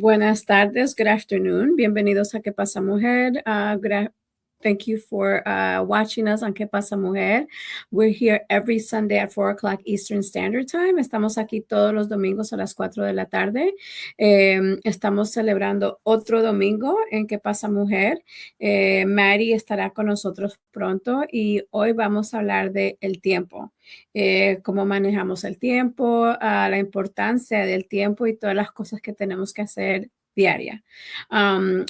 Buenas tardes, good afternoon. Bienvenidos a ¿Qué pasa, Mujer? Thank you for watching us on ¿Qué pasa, Mujer? We're here every Sunday at 4 o'clock Eastern Standard Time. Estamos aquí todos los domingos a las 4 de la tarde. Estamos celebrando otro domingo en ¿Qué pasa, Mujer? Mary estará con nosotros pronto y hoy vamos a hablar de el tiempo. Cómo manejamos el tiempo, la importancia del tiempo y todas las cosas que tenemos que hacer diaria.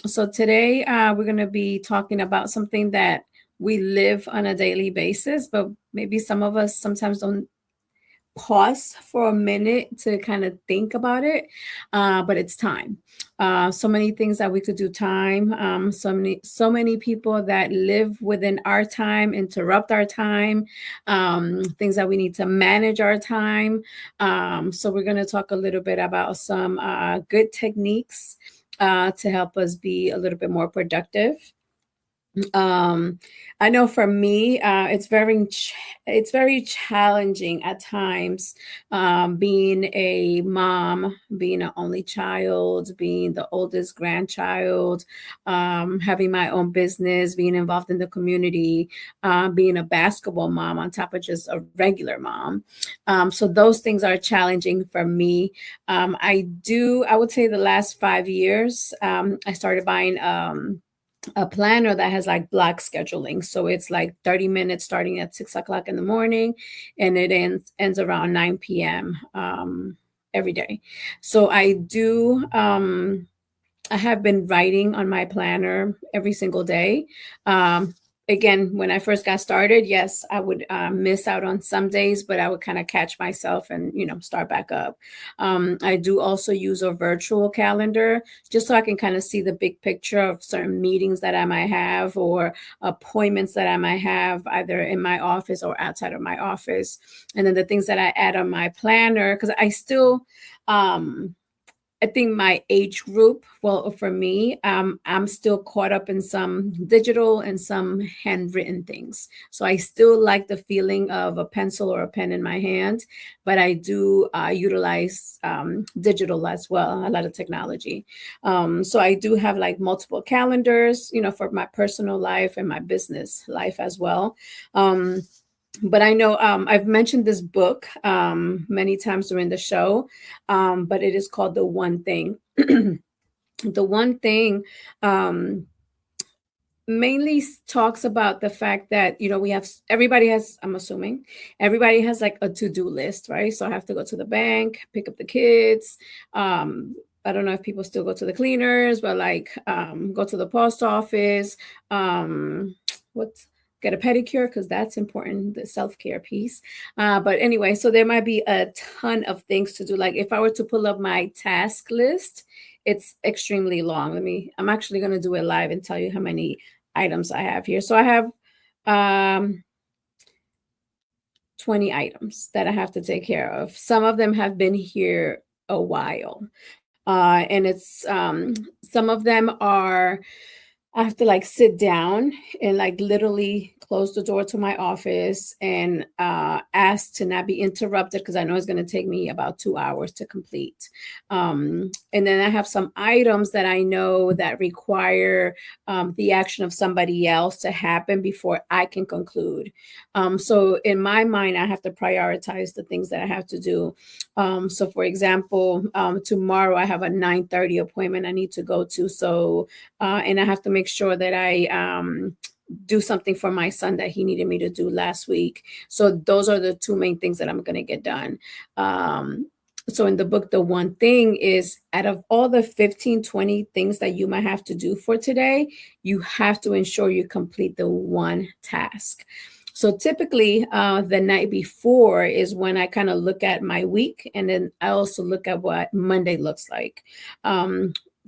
So today we're going to be talking about something that we live on a daily basis, but maybe some of us sometimes don't pause for a minute to kind of think about it, but it's time. So many things that we could do time. So many people that live within our time, interrupt our time, things that we need to manage our time. So we're going to talk a little bit about some good techniques to help us be a little bit more productive. I know for me, it's very challenging at times, being a mom, being an only child, being the oldest grandchild, having my own business, being involved in the community, being a basketball mom on top of just a regular mom. So those things are challenging for me. I would say the last 5 years, I started buying a planner that has like block scheduling. So it's like 30 minutes starting at 6 o'clock in the morning and it ends around 9 p.m. Every day. So I have been writing on my planner every single day. Again, when I first got started, yes, I would miss out on some days, but I would kind of catch myself and, start back up. I do also use a virtual calendar just so I can kind of see the big picture of certain meetings that I might have or appointments that I might have either in my office or outside of my office. And then the things that I add on my planner, because I still, I think my age group, well, for me, I'm still caught up in some digital and some handwritten things. So I still like the feeling of a pencil or a pen in my hand, but I do utilize digital as well, a lot of technology. So I do have like multiple calendars, for my personal life and my business life as well. But I know I've mentioned this book many times during the show, but it is called The One Thing. The One Thing mainly talks about the fact that, I'm assuming everybody has like a to-do list, right? So I have to go to the bank, pick up the kids. I don't know if people still go to the cleaners, but go to the post office. Get a pedicure because that's important, the self-care piece. But anyway, so there might be a ton of things to do. Like if I were to pull up my task list, it's extremely long. I'm actually going to do it live and tell you how many items I have here. So I have 20 items that I have to take care of. Some of them have been here a while. And it's some of them are, I have to sit down and literally close the door to my office and ask to not be interrupted because I know it's going to take me about 2 hours to complete. And then I have some items that I know that require the action of somebody else to happen before I can conclude. So in my mind, I have to prioritize the things that I have to do. So for example, tomorrow I have a 9:30 appointment I need to go to. So, and I have to make sure that I do something for my son that he needed me to do last week. So those are the two main things that I'm going to get done. So in the book, The One Thing is out of all the 15, 20 things that you might have to do for today, you have to ensure you complete the one task. So typically the night before is when I kind of look at my week. And then I also look at what Monday looks like.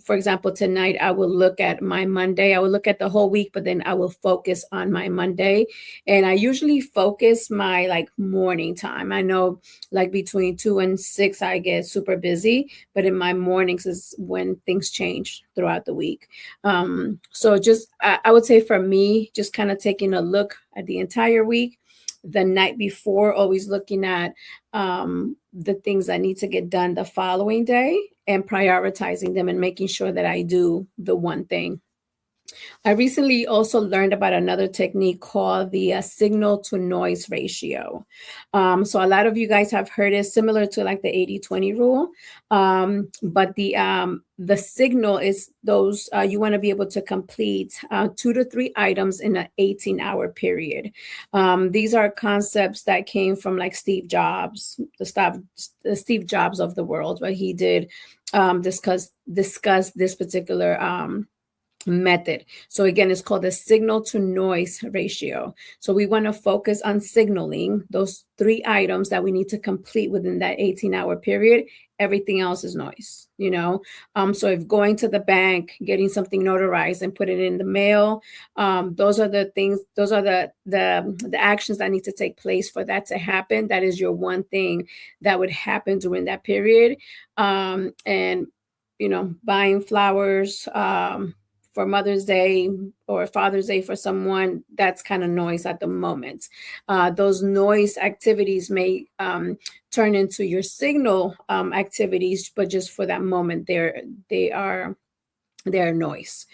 For example, tonight I will look at my Monday. I will look at the whole week, but then I will focus on my Monday. And I usually focus my morning time. I know between 2 and 6, I get super busy, but in my mornings is when things change throughout the week. So just, I would say for me, just kind of taking a look at the entire week, the night before, always looking at the things that need to get done the following day and prioritizing them and making sure that I do the one thing. I recently also learned about another technique called the signal to noise ratio. So a lot of you guys have heard it, similar to like the 80-20 rule. But the signal is those you want to be able to complete 2 to 3 items in an 18-hour period. These are concepts that came from like Steve Jobs, the Steve Jobs of the world, where he did discuss this particular method. So again, it's called the signal to noise ratio. So we want to focus on signaling those 3 items that we need to complete within that 18-hour period. Everything else is noise, you know. So if going to the bank, getting something notarized and put it in the mail, those are the things, those are the actions that need to take place for that to happen. That is your one thing that would happen during that period. And you know, buying flowers, for Mother's Day or Father's Day for someone, that's kind of noise at the moment. Those noise activities may turn into your signal activities, but just for that moment, they are their noise.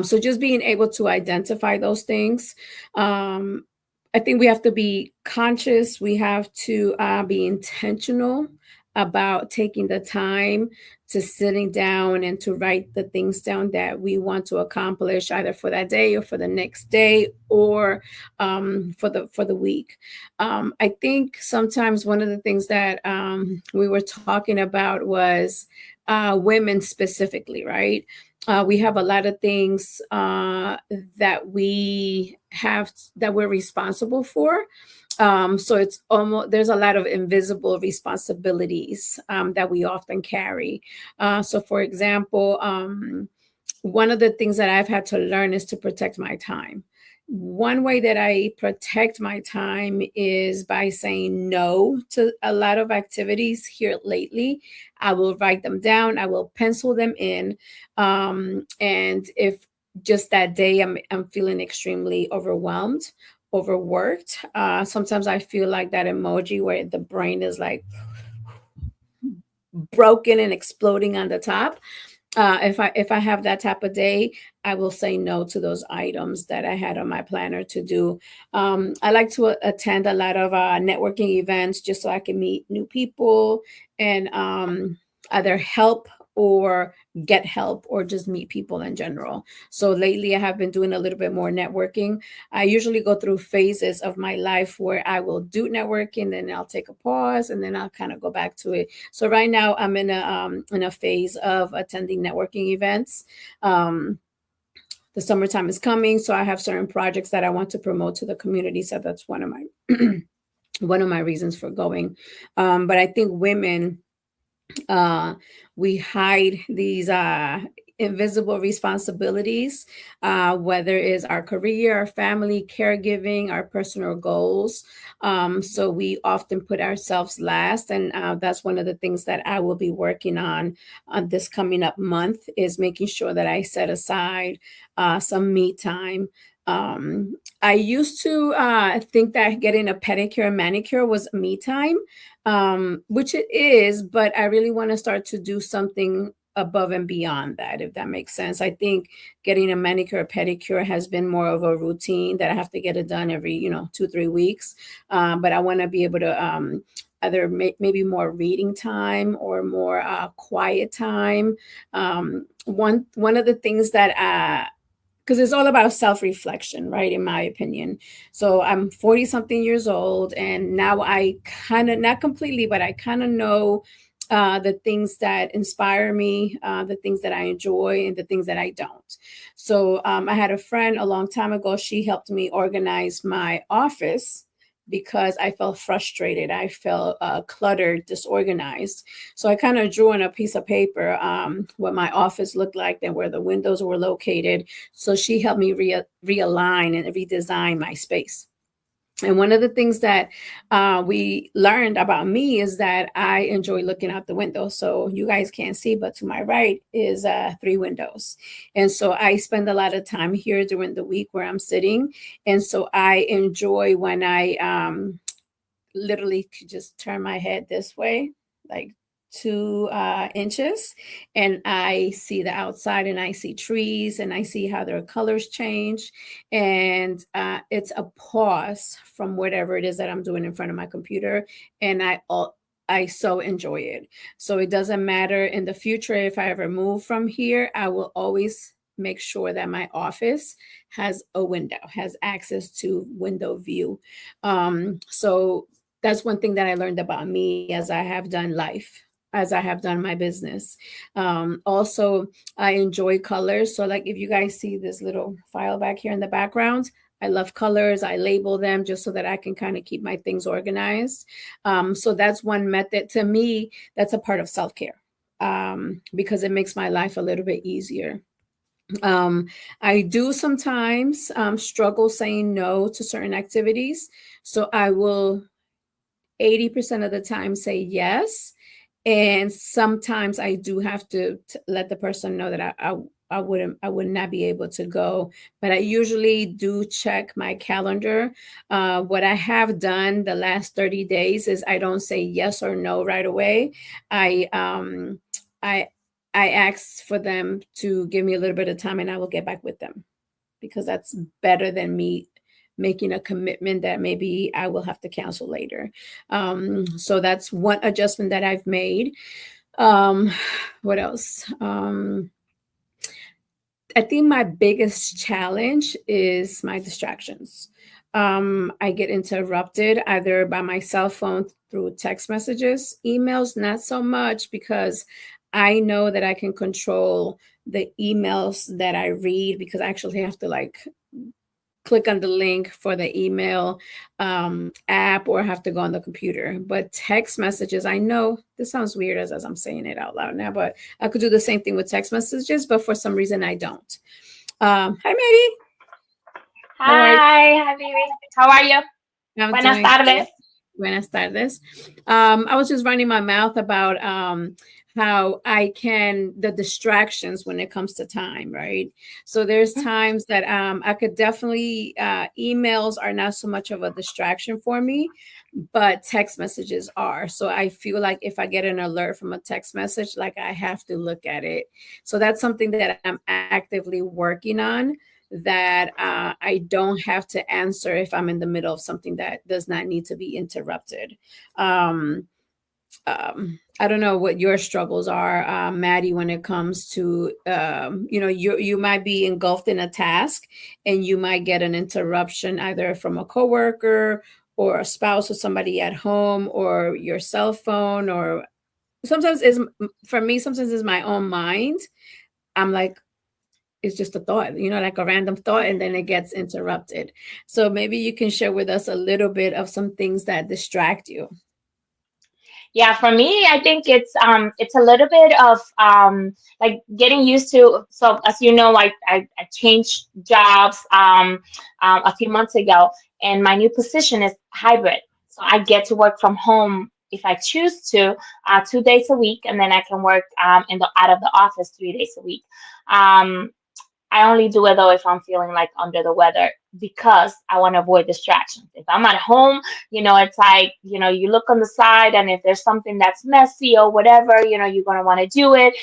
So just being able to identify those things. I think we have to be conscious. We have to be intentional about taking the time to sitting down and to write the things down that we want to accomplish, either for that day or for the next day or for the week. I think sometimes one of the things that we were talking about was women specifically, right? We have a lot of things that we're responsible for. So it's almost, there's a lot of invisible responsibilities that we often carry. So for example, one of the things that I've had to learn is to protect my time. One way that I protect my time is by saying no to a lot of activities here lately. I will write them down, I will pencil them in. And if just that day I'm feeling extremely overwhelmed, overworked, sometimes I feel like that emoji where the brain is like broken and exploding on the top. If I have that type of day, I will say no to those items that I had on my planner to do. I like to attend a lot of networking events just so I can meet new people and either help or get help or just meet people in general. So lately I have been doing a little bit more networking. I usually go through phases of my life where I will do networking, then I'll take a pause and then I'll kind of go back to it. So right now I'm in a phase of attending networking events. The summertime is coming, so I have certain projects that I want to promote to the community. So that's one of my one of my reasons for going. But I think women, we hide these invisible responsibilities, whether it's our career, our family, caregiving, our personal goals. So we often put ourselves last, and that's one of the things that I will be working on this coming up month is making sure that I set aside some me time. I used to think that getting a pedicure and manicure was me time, which it is, but I really want to start to do something above and beyond that, if that makes sense. I think getting a manicure or pedicure has been more of a routine that I have to get it done every, 2-3 weeks. But I want to be able to either maybe more reading time or more quiet time. One of the things that because it's all about self-reflection, right? In my opinion. So I'm 40 something years old, and now I kind of, not completely, but I kind of know the things that inspire me, the things that I enjoy, and the things that I don't. So I had a friend a long time ago. She helped me organize my office because I felt frustrated. I felt cluttered, disorganized. So I kind of drew on a piece of paper what my office looked like and where the windows were located. So she helped me realign and redesign my space. And one of the things that we learned about me is that I enjoy looking out the window. So you guys can't see, but to my right is three windows. And so I spend a lot of time here during the week where I'm sitting. And so I enjoy when I literally could just turn my head this way, like 2 inches, and I see the outside and I see trees and I see how their colors change. And it's a pause from whatever it is that I'm doing in front of my computer. And I so enjoy it. So it doesn't matter in the future if I ever move from here, I will always make sure that my office has a window, has access to window view. So that's one thing that I learned about me as I have done life, as I have done my business. Also, I enjoy colors. So, like if you guys see this little file back here in the background, I love colors. I label them just so that I can kind of keep my things organized. So that's one method to me. That's a part of self care because it makes my life a little bit easier. Um, I do sometimes struggle saying no to certain activities. So I will 80% of the time say yes. And sometimes I do have to let the person know that I would not be able to go. But I usually do check my calendar. What I have done the last 30 days is I don't say yes or no right away. I I I ask for them to give me a little bit of time and I will get back with them because that's better than me making a commitment that maybe I will have to cancel later. So that's one adjustment that I've made. Um, what else? I think my biggest challenge is my distractions. I get interrupted either by my cell phone through text messages, emails, not so much because I know that I can control the emails that I read because I actually have to like click on the link for the email app or have to go on the computer. But text messages, I know this sounds weird as I'm saying it out loud now, but I could do the same thing with text messages, but for some reason I don't. Hi, Mary. How are you? Hi, Habibi. How are you? I'm Buenas doing tardes. good. Buenas tardes. I was just running my mouth about how I can, the distractions when it comes to time, right? So there's times that I could definitely, emails are not so much of a distraction for me, but text messages are. So I feel like if I get an alert from a text message, like I have to look at it. So that's something that I'm actively working on that I don't have to answer if I'm in the middle of something that does not need to be interrupted. Um, I don't know what your struggles are, Maddie, when it comes to, you might be engulfed in a task and you might get an interruption either from a coworker or a spouse or somebody at home or your cell phone or sometimes is for me sometimes it's my own mind. I'm like, it's just a thought, like a random thought, and then it gets interrupted. So maybe you can share with us a little bit of some things that distract you. Yeah, for me, I think it's a little bit of like getting used to. So as you know, I changed jobs a few months ago, and my new position is hybrid. So I get to work from home if I choose to, 2 days a week, and then I can work in the out of the office 3 days a week. Um, I only do it though if I'm feeling like under the weather because I want to avoid distractions. If I'm at home, it's like, you look on the side and if there's something that's messy or whatever, you're going to want to do it.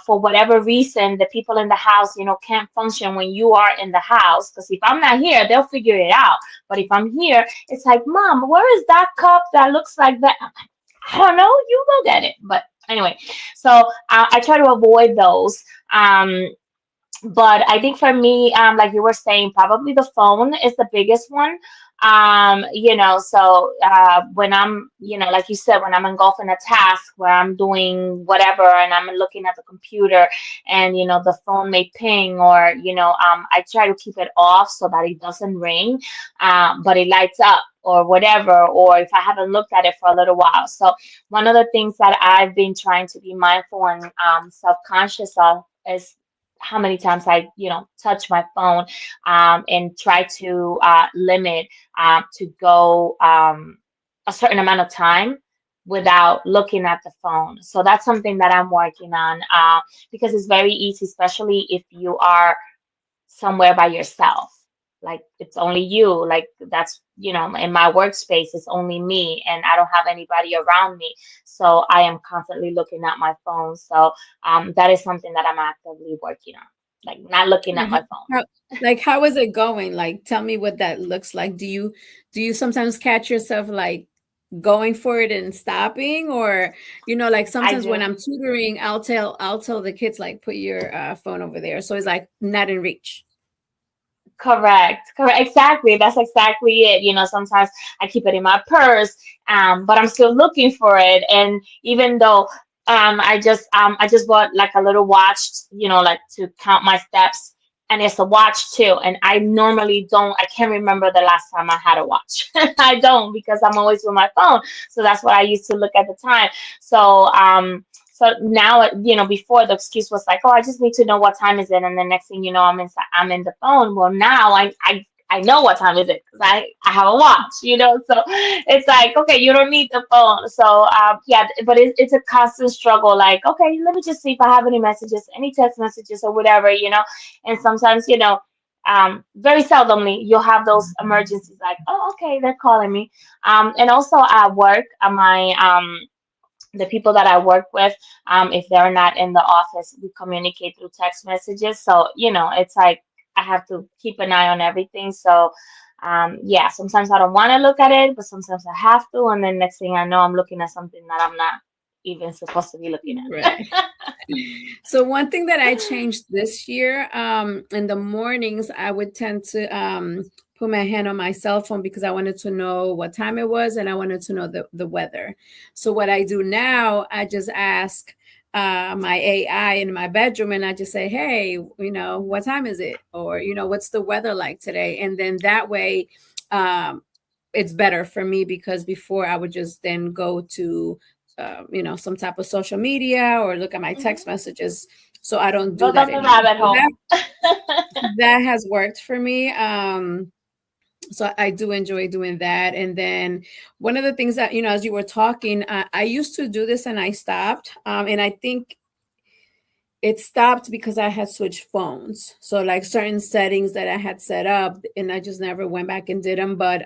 For whatever reason, the people in the house, can't function when you are in the house. Because if I'm not here, they'll figure it out. But if I'm here, it's like, Mom, where is that cup that looks like that? I don't know. You go get it. But anyway, so I try to avoid those. But I think for me, like you were saying, probably the phone is the biggest one. So when I'm, like you said, when I'm engulfed in a task where I'm doing whatever and I'm looking at the computer and, the phone may ping or, I try to keep it off so that it doesn't ring, but it lights up or whatever, or if I haven't looked at it for a little while. So one of the things that I've been trying to be mindful and self-conscious of is how many times I, touch my phone, and try to limit to go a certain amount of time without looking at the phone. So that's something that I'm working on, because it's very easy, especially if you are somewhere by yourself. Like it's only you. Like that's, in my workspace, it's only me and I don't have anybody around me. So I am constantly looking at my phone. So that is something that I'm actively working on. Like not looking at And my phone. how, like, how is it going? Like, tell me what that looks like. Do you sometimes catch yourself like going for it and stopping, or like I sometimes when do. I'm tutoring, I'll tell the kids like put your phone over there, so it's like not in reach. Correct. Correct. Exactly. That's exactly it. Sometimes I keep it in my purse, but I'm still looking for it. And even though I just bought like a little watch, like to count my steps, and it's a watch too. And I normally don't. I can't remember the last time I had a watch. I don't, because I'm always with my phone. So that's what I used to look at the time. So so now, before the excuse was like, oh, I just need to know what time is it, and the next thing you know, I'm in the phone. Well, now I know what time is it because I have a watch, So it's like, okay, you don't need the phone. So yeah, but it's a constant struggle. Like, okay, let me just see if I have any messages, any text messages or whatever. And sometimes, very seldomly you'll have those emergencies, like, oh, okay, they're calling me. And also at work, my the people that I work with, if they're not in the office, we communicate through text messages. So, it's like I have to keep an eye on everything. So, yeah, sometimes I don't want to look at it, but sometimes I have to. And then next thing I know, I'm looking at something that I'm not even supposed to be looking at. Right. So one thing that I changed this year, in the mornings, I would tend to put my hand on my cell phone because I wanted to know what time it was and I wanted to know the weather. So what I do now, I just ask my AI in my bedroom and I just say, hey, what time is it? Or, what's the weather like today? And then that way, um, it's better for me because before I would just then go to some type of social media or look at my text Mhm. messages. So I don't do Go that down the anymore. rabbit So hole. that has worked for me. So I do enjoy doing that. And then one of the things that, as you were talking, I used to do this and I stopped. And I think it stopped because I had switched phones. So like certain settings that I had set up and I just never went back and did them. But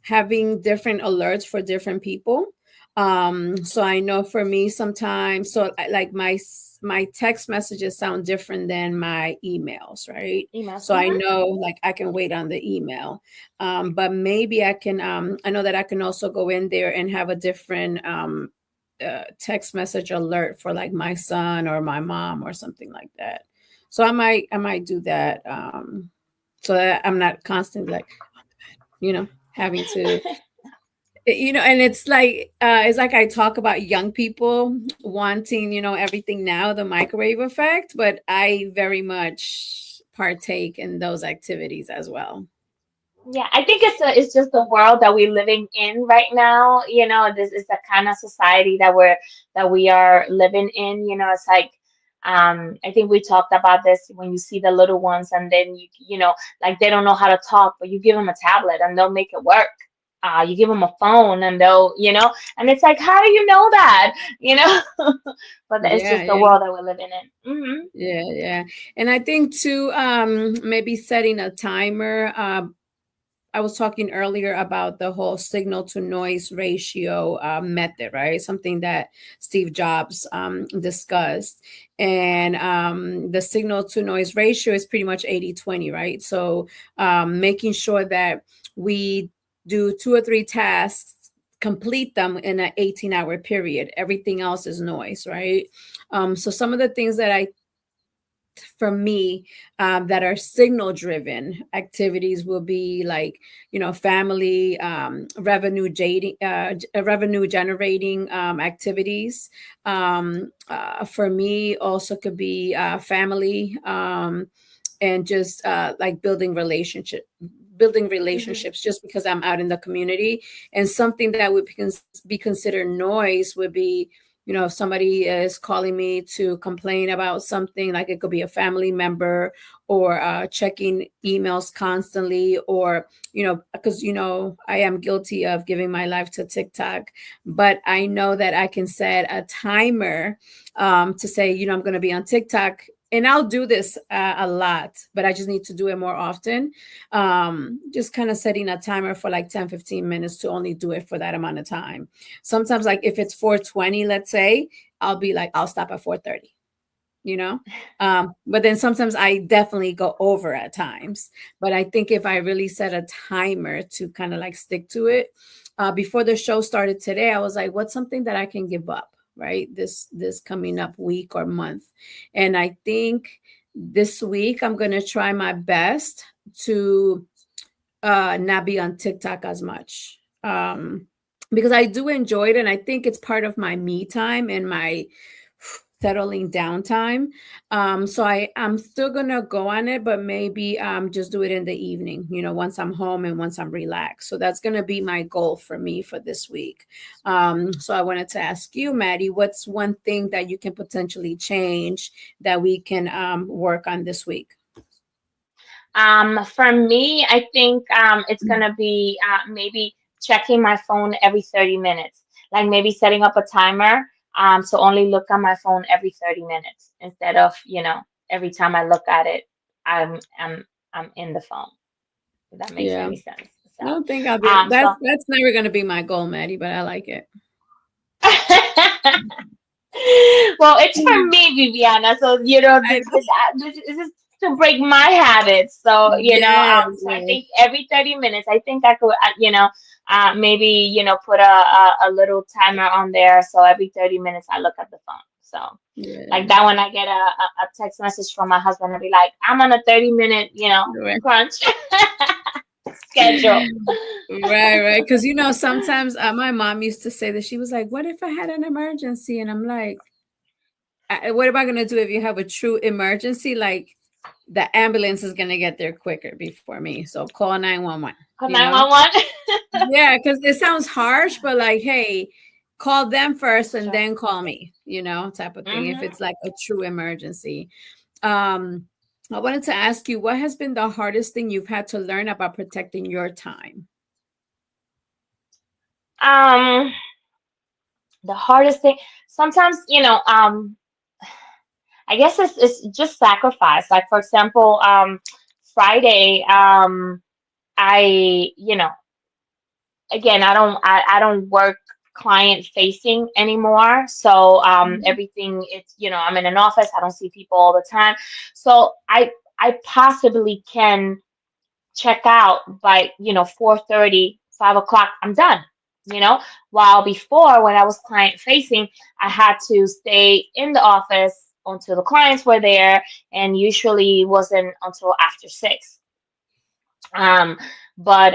having different alerts for different people. So I know for me sometimes, like my text messages sound different than my emails, right? Emails. So I know like I can wait on the email. But maybe I know that I can also go in there and have a different text message alert for like my son or my mom or something like that. So I might do that, so that I'm not constantly like having to and it's like I talk about young people wanting everything now, the microwave effect, but I very much partake in those activities as well. Yeah, I think it's just the world that we're living in right now. This is the kind of society that we are living in. It's like, I think we talked about this when you see the little ones, and then like they don't know how to talk, but you give them a tablet and they'll make it work. You give them a phone and and it's like, how do you know that? You know, but it's Yeah, just the yeah. world that we're living in. Yeah, yeah. And I think too, maybe setting a timer. I was talking earlier about the whole signal to noise ratio method, right? Something that Steve Jobs discussed. And the signal to noise ratio is pretty much 80/20, right? So making sure that we do two or three tasks, complete them in an 18-hour period. Everything else is noise, right? So some of the things that I for me that are signal driven activities will be like family revenue generating activities. For me also could be family, and just like building Hmm. relationships just because I'm out in the community. And something that would be considered noise would be If somebody is calling me to complain about something, like it could be a family member, or checking emails constantly, or because I am guilty of giving my life to TikTok, but I know that I can set a timer, to say, I'm going to be on TikTok. And I'll do this a lot, but I just need to do it more often. Just kind of setting a timer for like 10-15 minutes to only do it for that amount of time. Sometimes, like if it's 4:20, let's say, I'll be like, I'll stop at 4:30, you know? But then sometimes I definitely go over at times. But I think if I really set a timer to kind of like stick to it, before the show started today, I was like, what's something that I can give up, right? This coming up week or month. And I think this week I'm gonna try my best to not be on TikTok as much. Because I do enjoy it, and I think it's part of my me time and my settling down time. So I'm still gonna go on it, but maybe just do it in the evening, once I'm home and once I'm relaxed. So that's gonna be my goal for me for this week. So I wanted to ask you, Maddie, what's one thing that you can potentially change that we can work on this week? For me, I think it's gonna be maybe checking my phone every 30 minutes. Like maybe setting up a timer, so only look at my phone every 30 minutes instead of, every time I look at it, I'm I'm I'm in the phone. If that makes Yeah. any sense. I So, don't think I'll be um, that's so that's never gonna be my goal, Maddie, but I like it. well, it's for me, Viviana. So I this is to break my habits. So Yes, so I yes, think every 30 minutes, I think I could, maybe put a little timer on there. So every 30 minutes, I look at the phone. So like yeah. that, when I get a text message from my husband, I'll be like, I'm on a 30 minute, Right. crunch schedule. Right, right. Because sometimes my mom used to say that. She was like, "What if I had an emergency?" And I'm like, "What am I gonna do if you have a true emergency? Like, the ambulance is gonna get there quicker before me. So call 911." Call 911. Yeah, because it sounds harsh, but like, hey, call them first and Sure. then call me, type of thing. If Hmm. it's like a true emergency. Um, I wanted to ask you, what has been the hardest thing you've had to learn about protecting your time? Um, the hardest thing sometimes, I guess it's just sacrifice. Like for example, Friday, I, again, I don't work client facing anymore. So Mhm. everything, it's, I'm in an office. I don't see people all the time. So I possibly can check out by 4:30, 5 o'clock. I'm done. you know while before, when I was client facing, I had to stay in the office until the clients were there, and usually wasn't until after 6. um but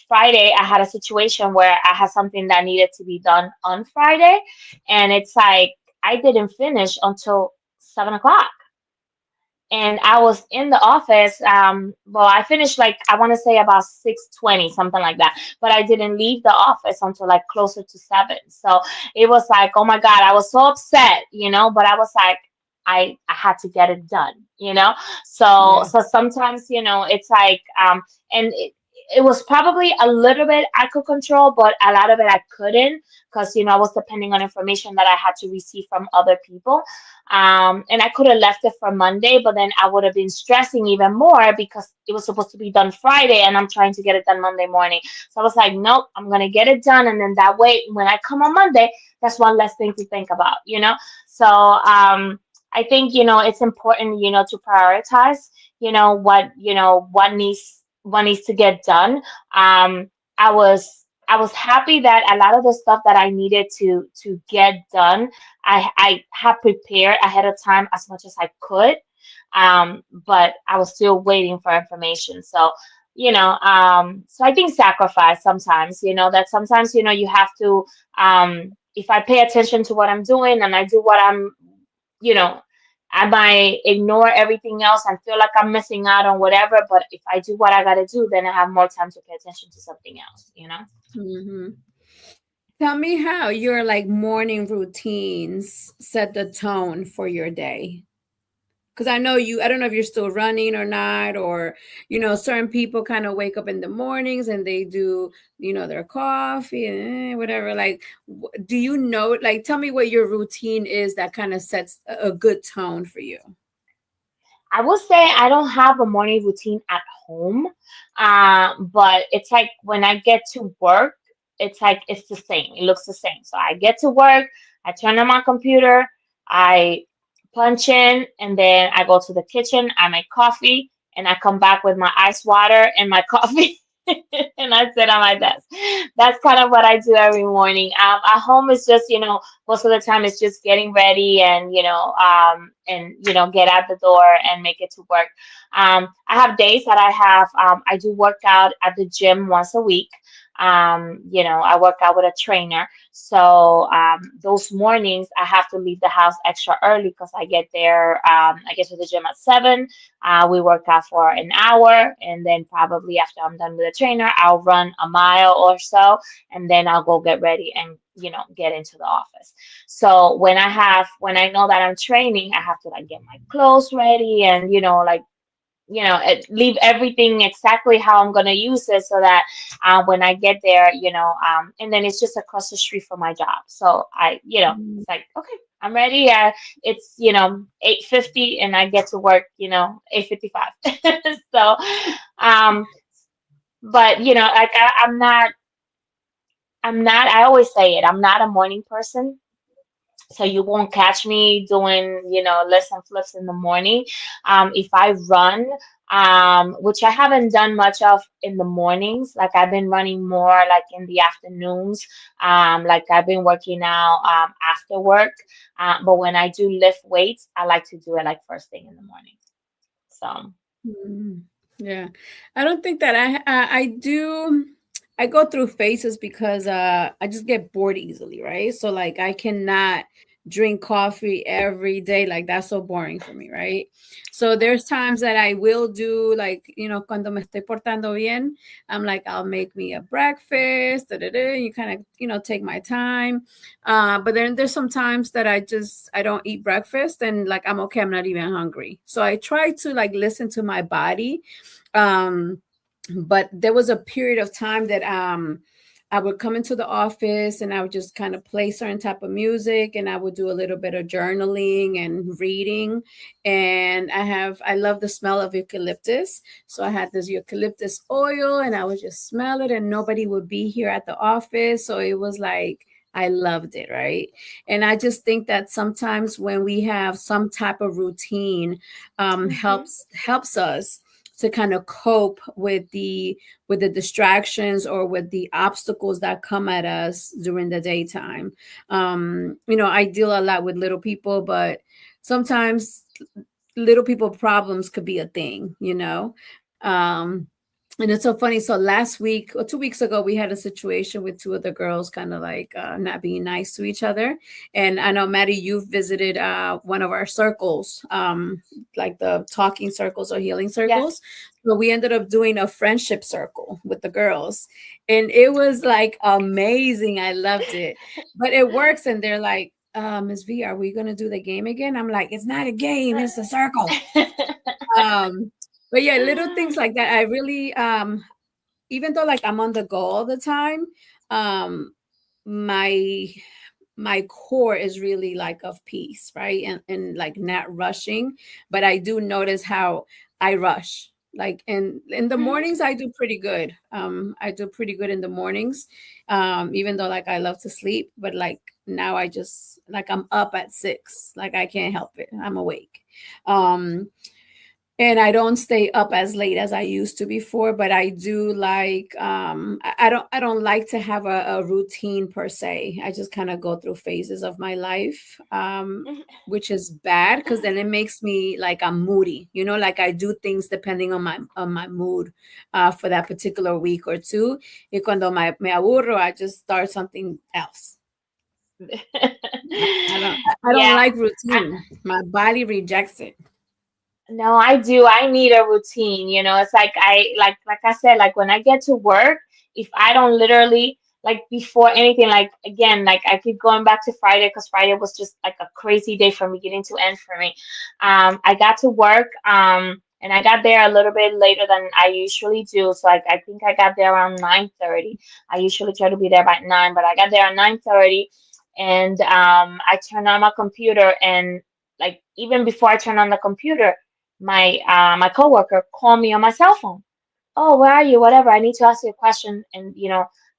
Friday, I had a situation where I had something that needed to be done on Friday, and it's like I didn't finish until 7 o'clock, and I was in the office. Well, I finished, like, I want to say about 6:20, something like that. But I didn't leave the office until like closer to 7. So it was like, oh my God, I was so upset, but I was like, I had to get it done, So Yeah. sometimes, it's like, and it was probably a little bit I could control, but a lot of it I couldn't, because I was depending on information that I had to receive from other people. And I could have left it for Monday, but then I would have been stressing even more because it was supposed to be done Friday and I'm trying to get it done Monday morning. So I was like, nope, I'm going to get it done. And then that way, when I come on Monday, that's one less thing to think about. So I think, it's important, to prioritize, what needs to get done. I was happy that a lot of the stuff that I needed to get done, I had prepared ahead of time as much as I could, but I was still waiting for information. So I think sacrifice sometimes, that sometimes, you have to, if I pay attention to what I'm doing and I do what you know, I might ignore everything else and feel like I'm missing out on whatever. But if I do what I gotta do, then I have more time to pay attention to something else. Hmm. Tell me how your like morning routines set the tone for your day. Because I know you, I don't know if you're still running or not, or, certain people kind of wake up in the mornings and they do, their coffee and whatever. Like, do you know, like, tell me what your routine is that kind of sets a good tone for you. I will say I don't have a morning routine at home, but it's like when I get to work, it's like it's the same. It looks the same. So I get to work, I turn on my computer, I punch in, and then I go to the kitchen, I make coffee, and I come back with my ice water and my coffee. And I sit on my desk. That's kind of what I do every morning. At home is just, most of the time it's just getting ready and get out the door and make it to work. I have days that I do work out at the gym once a week. I work out with a trainer. So those mornings I have to leave the house extra early because I get there. I get to the gym at 7. We work out for an hour, and then probably after I'm done with the trainer, I'll run a mile or so, and then I'll go get ready and get into the office. So when I know that I'm training, I have to like get my clothes ready and like leave everything exactly how I'm gonna use it so that when I get there, and then it's just across the street from my job. So Mm. it's like, okay, I'm ready. It's 8:50, and I get to work, 8:55. So, um, but like I'm not. I always say it. I'm not a morning person, so you won't catch me doing lifts and flips in the morning. If I run, which I haven't done much of in the mornings, like I've been running more like in the afternoons. Like I've been working out after work. But when I do lift weights, I like to do it like first thing in the morning. So Mm, yeah. I don't think that I do. I go through phases because I just get bored easily, right? So like I cannot drink coffee every day. Like that's so boring for me, right? So there's times that I will do like, cuando me estoy portando bien, I'm like I'll make me a breakfast, da, da, da, you kind of, take my time. But then there's some times that I don't eat breakfast and like I'm okay, I'm not even hungry. So I try to like listen to my body. Um, but there was a period of time that I would come into the office and I would just kind of play certain type of music and I would do a little bit of journaling and reading. And I love the smell of eucalyptus. So I had this eucalyptus oil and I would just smell it and nobody would be here at the office. So it was like I loved it, right? And I just think that sometimes when we have some type of routine, mhm. helps us to kind of cope with the distractions or with the obstacles that come at us during the daytime. I deal a lot with little people, but sometimes little people problems could be a thing, and it's so funny. So last week or 2 weeks ago, we had a situation with two of the girls kind of like not being nice to each other. And I know, Maddie, you've visited one of our circles, like the talking circles or healing Yes. circles. So we ended up doing a friendship circle with the girls. And it was like amazing. I loved it. But it works. And they're like, Miss V, are we going to do the game again? I'm like, it's not a game, it's a circle. Um, but yeah, little things like that. I really, even though like I'm on the go all the time, um, my my core is really like of peace, right? And like not rushing. But I do notice how I rush. Like in the Mhm. mornings, I do pretty good. I do pretty good in the mornings. Even though like I love to sleep, but like now I just like I'm up at 6. Like I can't help it. I'm awake. Um, and I don't stay up as late as I used to before, but I do like I don't like to have a routine per se. I just kind of go through phases of my life, which is bad because then it makes me like I'm moody, like I do things depending on my mood for that particular week or two. Y cuando me aburro, I just start something else. I don't Yeah. like routine. My body rejects it. No, I do. I need a routine. It's like I said, like when I get to work, if I don't literally like before anything, like again, like I keep going back to Friday because Friday was just like a crazy day from beginning to end for me. I got to work, and I got there a little bit later than I usually do. So I think I got there around 9:30. I usually try to be there by 9, but I got there at 9:30, and I turned on my computer, and like even before I turned on the computer, my coworker called me on my cell phone. Oh, where are you? Whatever. I need to ask you a question. And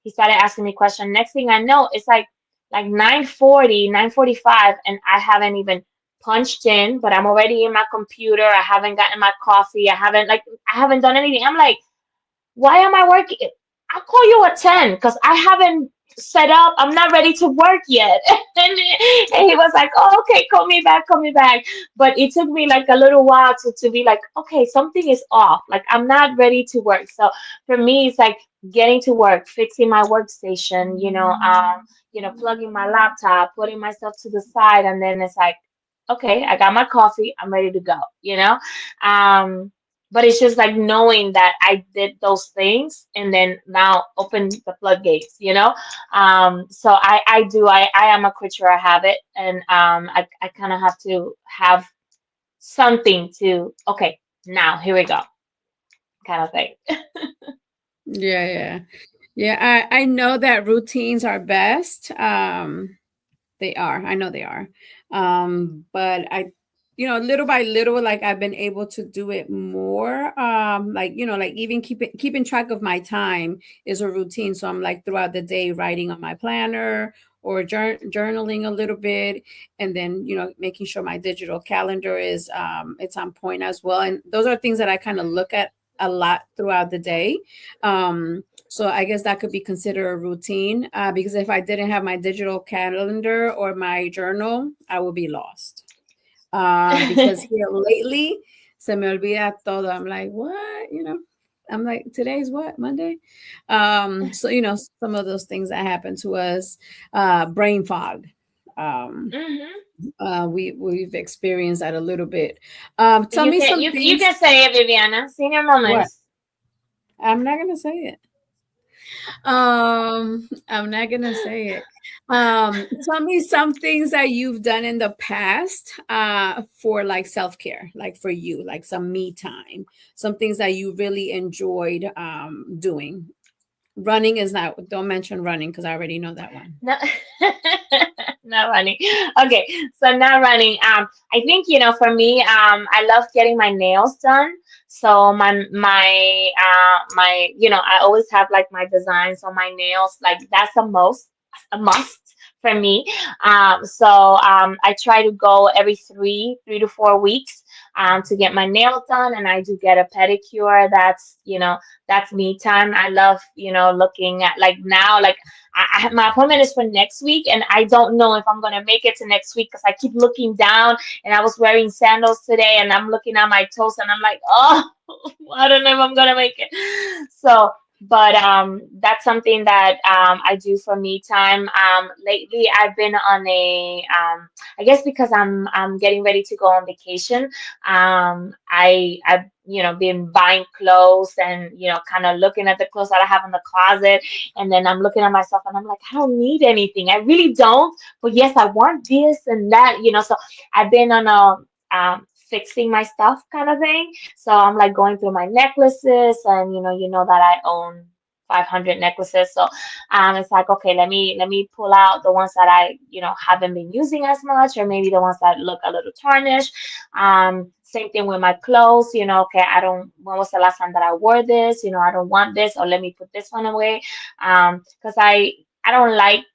he started asking me question. Next thing I know, it's like 9:40, 9:45, and I haven't even punched in, but I'm already in my computer. I haven't gotten my coffee. I haven't done anything. I'm like, why am I working? I'll call you at 10 because I haven't set up. I'm not ready to work yet. And he was like, oh, okay, call me back, call me back. But it took me like a little while to be like, okay, something is off. Like I'm not ready to work. So for me, it's like getting to work, fixing my workstation, plugging my laptop, putting myself to the side, and then it's like, okay, I got my coffee, I'm ready to go. Um, but it's just like knowing that I did those things and then now open the floodgates. So I am a creature of habit, and I kind of have to have something to, okay, now here we go, kind of thing. Yeah, yeah. Yeah, I know that routines are best. They are. I know they are. But little by little, like I've been able to do it more. Like, like even keeping track of my time is a routine. So I'm like throughout the day writing on my planner or journaling a little bit, and then making sure my digital calendar is it's on point as well. And those are things that I kind of look at a lot throughout the day. So I guess that could be considered a routine, because if I didn't have my digital calendar or my journal, I would be lost. Because here lately, se me olvida todo. I'm like, what? I'm like, today's what? Monday? So, some of those things that happen to us, brain fog. Um, Hmm. we've experienced that a little bit. Tell You me can some you things. can say it, Viviana. Senior What? moments. I'm not gonna say it. I'm not gonna say it. Tell me some things that you've done in the past, for like self-care, like for you, like some me time, some things that you really enjoyed doing. Running is not, don't mention running because I already know that one. No, not running. Okay, so not running. I think for me, I love getting my nails done. So I always have like my designs on my nails. Like that's a must for me. So I try to go every 3 to 4 weeks to get my nails done, and I do get a pedicure. That's me time. I love looking at, like, now, like my appointment is for next week, and I don't know if I'm gonna make it to next week because I keep looking down, and I was wearing sandals today, and I'm looking at my toes, and I'm like, oh, I don't know if I'm gonna make it. So, but that's something that I do for me time. Lately, I've been on I guess because I'm getting ready to go on vacation. I've been buying clothes and kind of looking at the clothes that I have in the closet, and then I'm looking at myself and I'm like, I don't need anything. I really don't. But yes, I want this and that. So I've been on a fixing my stuff kind of thing. So I'm like going through my necklaces, and you know that I own 500 necklaces. So it's like, okay, let me pull out the ones that I haven't been using as much, or maybe the ones that look a little tarnished. Same thing with my clothes. Okay, I don't. When was the last time that I wore this? I don't want this, or let me put this one away. Because I don't like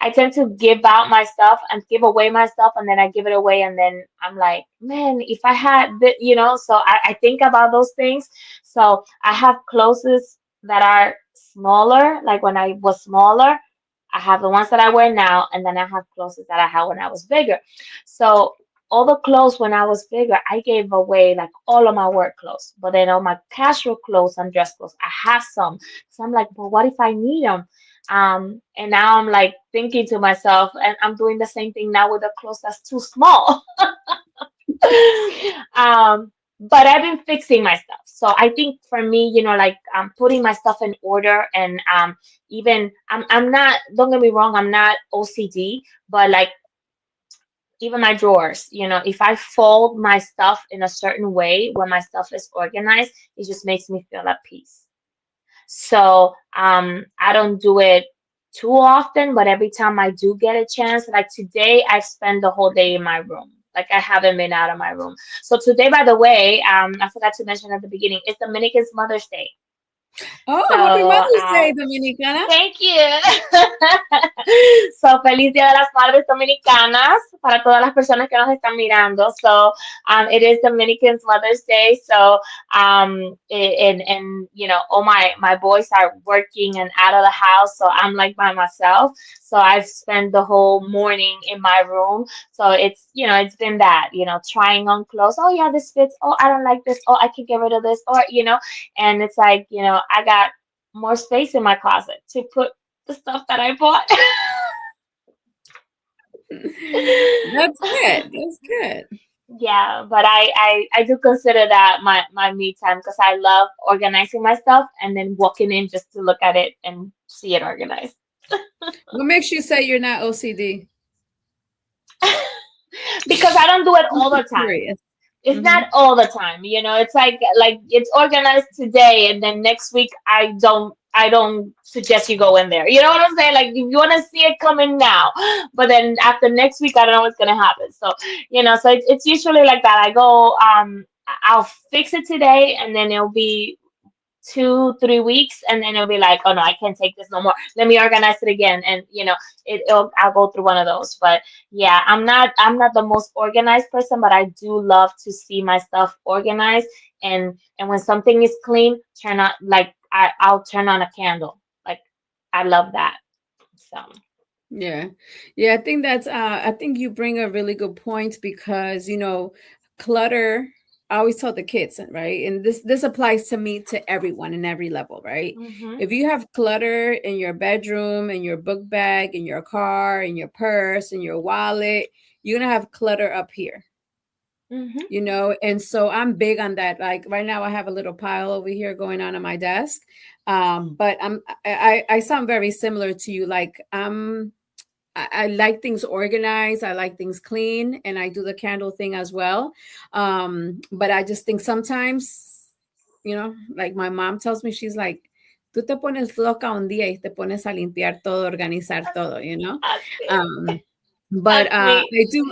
I tend to give out my stuff and give away my stuff, and then I give it away, and then I'm like, man, if I had so I think about those things. So I have clothes that are smaller, like when I was smaller. I have the ones that I wear now, and then I have clothes that I had when I was bigger. So all the clothes when I was bigger, I gave away like all of my work clothes. But then all my casual clothes and dress clothes, I have some. So I'm like, but what if I need them? And now I'm like thinking to myself, and I'm doing the same thing now with the clothes that's too small. um, but I've been fixing my stuff. So I think for me, like putting my stuff in order, and even I'm not, don't get me wrong, I'm not OCD, but like even my drawers, if I fold my stuff in a certain way when my stuff is organized, it just makes me feel at peace. So I don't do it too often, but every time I do get a chance, like today, I spend the whole day in my room. Like I haven't been out of my room. So today, by the way, I forgot to mention at the beginning, it's Dominican's Mother's Day. Oh, happy So Mother's Day, Dominicana. thank you. So, feliz Día de las Madres Dominicanas para todas las personas que nos están mirando. So, it is Dominican's Mother's Day. So, and all my boys are working and out of the house. So I'm like by myself. So I've spent the whole morning in my room. So it's been that, trying on clothes. Oh yeah, this fits. Oh, I don't like this. Oh, I can get rid of this. Or, and it's like, I got more space in my closet to put the stuff that I bought. That's good. That's good. Yeah, but I do consider that my me time, because I love organizing my stuff and then walking in just to look at it and see it organized. What makes you say you're not OCD? Because I don't do it I'm all the just time. curious. It's Hmm. not all the time, it's like it's organized today, and then next week I don't suggest you go in there. You know what I'm saying? Like if you want to see it coming now, but then after next week I don't know what's gonna happen. So so it's usually like that. I go I'll fix it today, and then it'll be 2, 3 weeks, and then it'll be like, oh no, I can't take this no more. Let me organize it again, and I'll go through one of those. But yeah, I'm not the most organized person, but I do love to see my stuff organized, and when something is clean, turn on like I'll turn on a candle. Like I love that. So. Yeah. Yeah, I think you bring a really good point because, clutter, I always tell the kids, right? And this applies to me, to everyone in every level, right? Mhm. If you have clutter in your bedroom, in your book bag, in your car, in your purse, in your wallet, you're gonna have clutter up here. Mhm. And so I'm big on that. Like right now I have a little pile over here going on my desk. But I sound very similar to you. Like I like things organized. I like things clean, and I do the candle thing as well. But I just think sometimes, like my mom tells me, she's like, "Tú te pones loca un día y te pones a limpiar todo, organizar todo." That's it. Um, but That's me.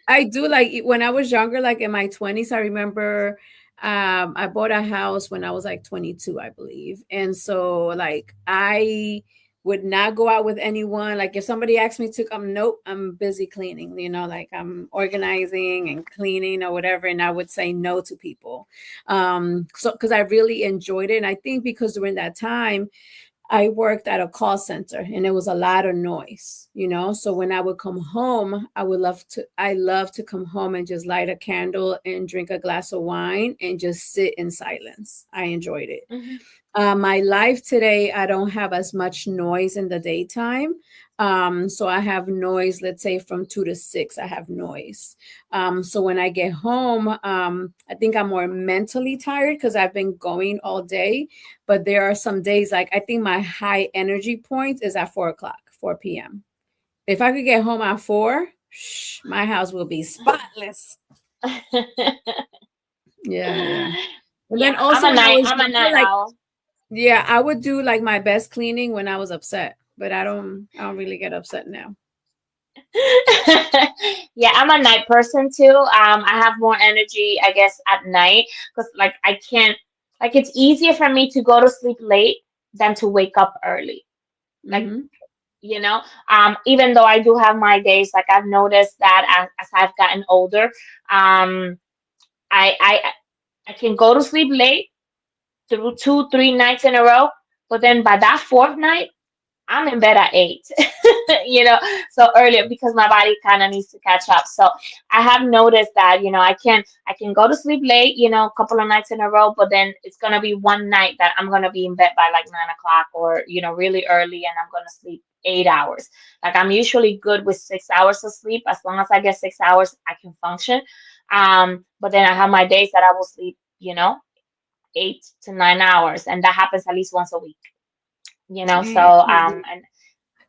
I do like when I was younger, like in my 20s, I remember I bought a house when I was like 22, I believe. And so like I would not go out with anyone. Like if somebody asked me to come, nope, I'm busy cleaning, like I'm organizing and cleaning or whatever. And I would say no to people. So because I really enjoyed it. And I think because during that time, I worked at a call center and it was a lot of noise. So when I would come home, I love to come home and just light a candle and drink a glass of wine and just sit in silence. I enjoyed it. Mhm. My life today, I don't have as much noise in the daytime. So I have noise, let's say from 2 to 6, I have noise. So when I get home, I think I'm more mentally tired because I've been going all day. But there are some days, like I think my high energy point is at 4 o'clock, 4 p.m. If I could get home at 4, my house will be spotless. Yeah, yeah. And then Yeah, I'm also a when I night was I'm a younger, night like, owl. yeah, I would do like my best cleaning when I was upset, but I don't really get upset now. Yeah, I'm a night person too. I have more energy, I guess, at night, because like I can't, like it's easier for me to go to sleep late than to wake up early. Like, Mhm. even though I do have my days, like I've noticed that as I've gotten older, um, I I can go to sleep late through 2, 3 nights in a row, but then by that fourth night, I'm in bed at 8, so earlier because my body kind of needs to catch up. So I have noticed that, I can go to sleep late, a couple of nights in a row, but then it's gonna be one night that I'm gonna be in bed by like 9 o'clock, or, really early, and I'm gonna sleep 8 hours. Like I'm usually good with 6 hours of sleep. As long as I get 6 hours, I can function. But then I have my days that I will sleep, 8 to 9 hours, and that happens at least once a week. So Eh, and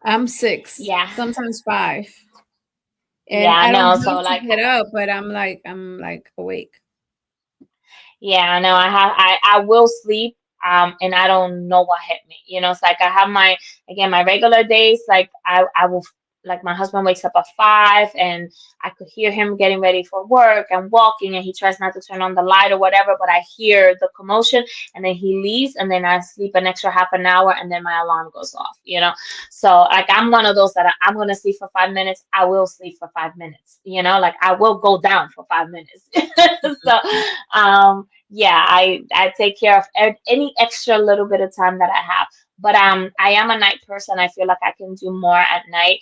I'm six, yeah, sometimes five, yeah, and I I don't know. have So to like, get up, but I'm like awake. yeah, no, I will sleep, and I don't know what hit me. It's like I have my, again, my regular days. Like I will, like, my husband wakes up at 5, and I could hear him getting ready for work and walking, and he tries not to turn on the light or whatever, but I hear the commotion, and then he leaves, and then I sleep an extra half an hour, and then my alarm goes off. So like I'm one of those that I'm gonna sleep for 5 minutes. I will sleep for 5 minutes. Like I will go down for 5 minutes. So yeah, I take care of any extra little bit of time that I have. But I am a night person. I feel like I can do more at night.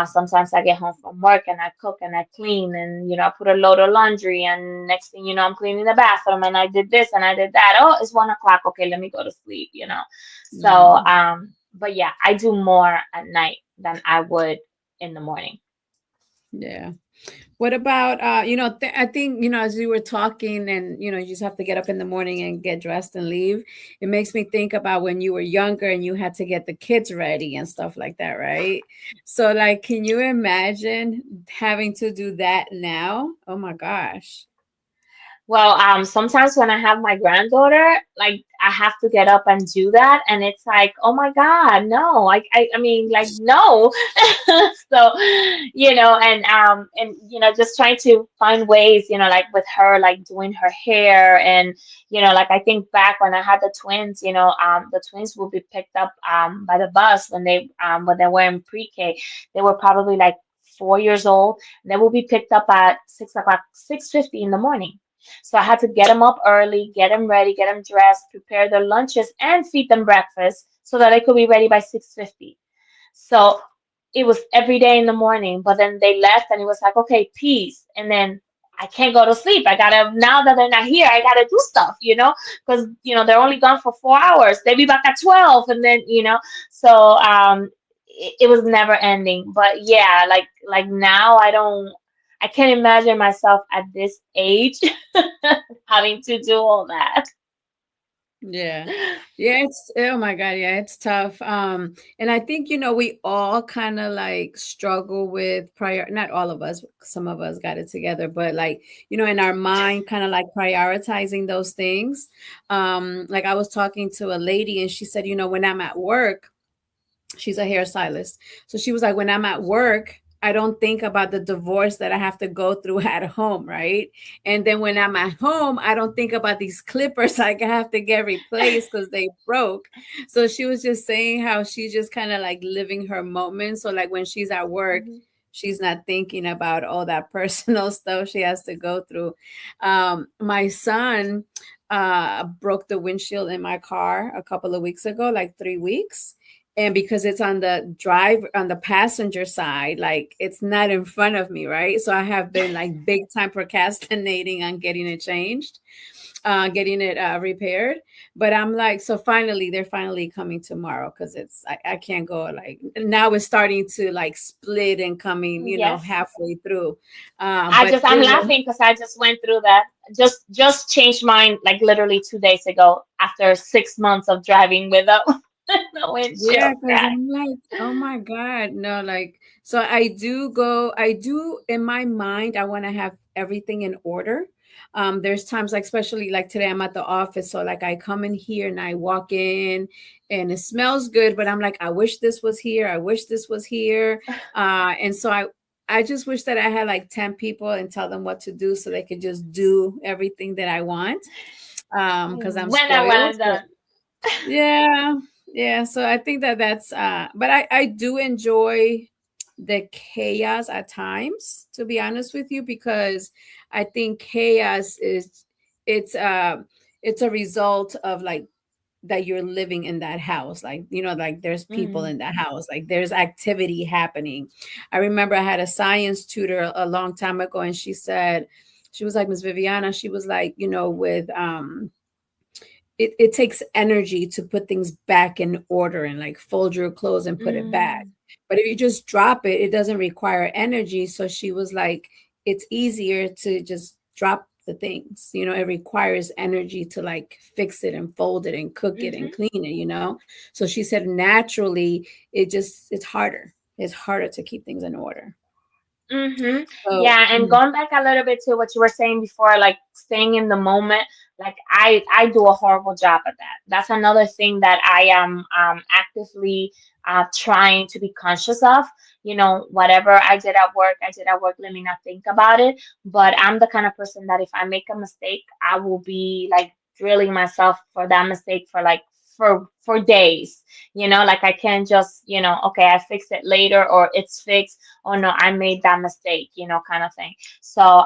Sometimes I get home from work and I cook and I clean, and I put a load of laundry, and next thing you know, I'm cleaning the bathroom, and I did this and I did that. Oh, it's 1 o'clock. Okay, let me go to sleep. So Mhm. but yeah, I do more at night than I would in the morning. Yeah. What about I think as you were talking, and you just have to get up in the morning and get dressed and leave. It makes me think about when you were younger and you had to get the kids ready and stuff like that, right? So like, can you imagine having to do that now? Oh my gosh. Well, sometimes when I have my granddaughter, like I have to get up and do that, and it's like, oh my God, no, I mean, like, no. So, and just trying to find ways, like with her, like doing her hair, and like I think back when I had the twins, the twins would be picked up by the bus when they were in pre-K. They were probably like 4 years old. They will be picked up at 6 o'clock, 6:50 in the morning. So I had to get them up early, get them ready, get them dressed, prepare their lunches, and feed them breakfast so that they could be ready by 6:50. So it was every day in the morning. But then they left, and it was like, okay, peace. And then I can't go to sleep. I gotta, now that they're not here, I gotta do stuff, because they're only gone for 4 hours. They be back at 12, and then so it was never ending. But yeah, like now I can't imagine myself at this age having to do all that. Yeah. Yeah, it's oh my God, yeah, it's tough. And I think we all kind of like struggle with prior not all of us, some of us got it together, but like, in our mind kind of like prioritizing those things. Like I was talking to a lady and she said, when I'm at work, she's a hairstylist. So she was like, when I'm at work, I don't think about the divorce that I have to go through at home, right? And then when I'm at home, I don't think about these clippers like I have to get replaced because they broke. So she was just saying how she's just kind of like living her moment. So like when she's at work, Mhm. she's not thinking about all that personal stuff she has to go through. My son broke the windshield in my car a couple of weeks ago, like 3 weeks, and because it's on the passenger side, like it's not in front of me, right? So I have been like big time procrastinating on getting it changed, getting it repaired. But I'm like, so finally they're finally coming tomorrow, because I can't go, like now it's starting to like split and coming Yes. halfway through. But I'm it will. laughing because I just went through that. Just changed mine like literally 2 days ago after 6 months of driving without the Yeah, windshield because crack. I'm like, oh my God, no, like, so I do in my mind, I want to have everything in order. There's times like, especially like today, I'm at the office. So like I come in here and I walk in and it smells good, but I'm like, I wish this was here. I wish this was here. And so I just wish that I had like 10 people and tell them what to do so they could just do everything that I want. Because I'm When spoiled. I'm done. Yeah, yeah. So I think that that's but I do enjoy the chaos at times, to be honest with you, because I think chaos is it's uh it's a result of like that you're living in that house, like like there's people Mm. in that house, like there's activity happening. I remember I had a science tutor a long time ago, and she said, she was like, Miss Viviana, she was like, with it takes energy to put things back in order and like fold your clothes and put it back. Mm. But if you just drop it, it doesn't require energy. So she was like, it's easier to just drop the things. It requires energy to like fix it and fold it and cook it and Mhm. clean it. So she said naturally it's harder. It's harder to keep things in order. Mm-hmm. So Yeah, and going back a little bit to what you were saying before, like staying in the moment, like I do a horrible job at that. That's another thing that I am actively trying to be conscious of. Whatever I did at work, I did at work. Let me not think about it. But I'm the kind of person that if I make a mistake, I will be like drilling myself for that mistake for like for days. Like I can't just, okay, I fix it later or it's fixed. Oh no, I made that mistake, kind of thing. So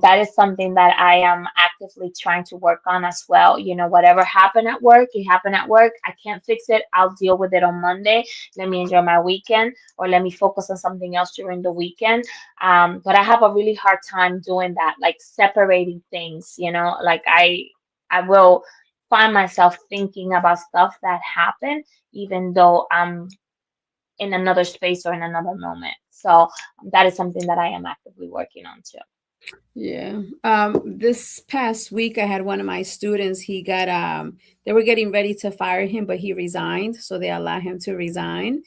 that is something that I am actively trying to work on as well. Whatever happened at work, it happened at work. I can't fix it. I'll deal with it on Monday. Let me enjoy my weekend, or let me focus on something else during the weekend. But I have a really hard time doing that, like separating things, like I will find myself thinking about stuff that happened, even though I'm in another space or in another moment. So that is something that I am actively working on too. yeah. This past week I had one of my students, he got they were getting ready to fire him, but he resigned, so they allowed him to resign.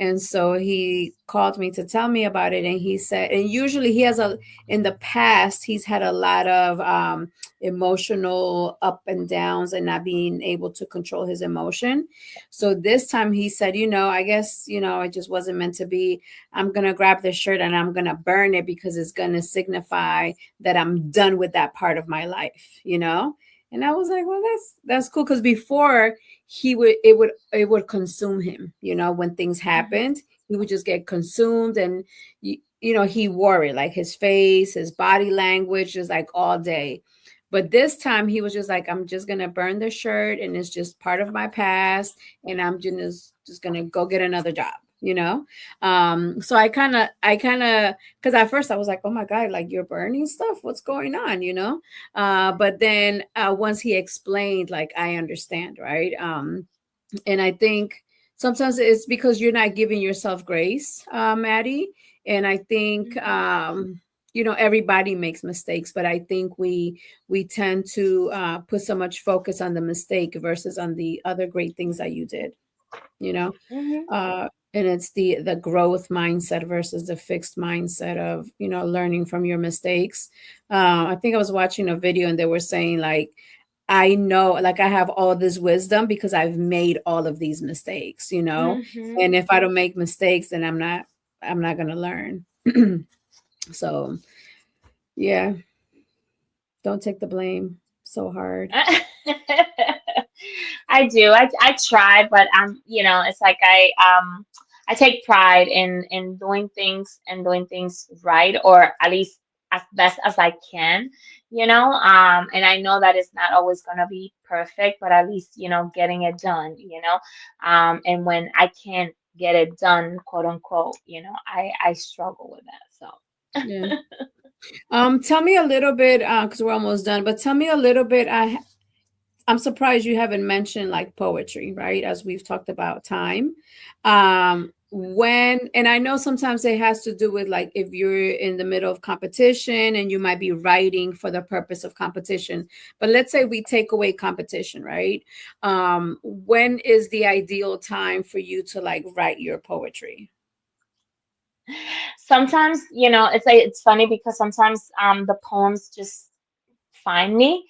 And so he called me to tell me about it, and he said, and usually he has a in the past he's had a lot of emotional up and downs and not being able to control his emotion. So this time he said, I guess, it just wasn't meant to be. I'm going to grab the shirt and I'm going to burn it because it's going to signify that I'm done with that part of my life. And I was like, well, that's cool, because before it would consume him. When things Mhm. happened, he would just get consumed, and he wore it, like his face, his body language, just like all day. But this time he was just like, I'm just gonna burn the shirt, and it's just part of my past, and I'm just gonna go get another job. So I kind of because at first I was like, oh my god, like you're burning stuff, what's going on? But then once he explained, like, I understand, right? And I think sometimes it's because you're not giving yourself grace, Maddie. And I think Mhm. everybody makes mistakes, but I think we tend to put so much focus on the mistake versus on the other great things that you did. you know Mhm. and it's the growth mindset versus the fixed mindset of learning from your mistakes. I think I was watching a video and they were saying, like, I know, like, I have all this wisdom because I've made all of these mistakes. Mhm. And if I don't make mistakes, then I'm not going to learn. So yeah, don't take the blame so hard. I do. I try, but it's like I take pride in doing things and doing things right, or at least as best as I can. And I know that it's not always gonna be perfect, but at least getting it done. And when I can't get it done, quote unquote, I struggle with that. So. Yeah. Tell me a little bit, because we're almost done, but tell me a little bit. I'm surprised you haven't mentioned like poetry, right? As we've talked about time. And I know sometimes it has to do with, like, if you're in the middle of competition and you might be writing for the purpose of competition. But let's say we take away competition, right? When is the ideal time for you to like write your poetry? Sometimes, it's like it's funny because sometimes the poems just find me.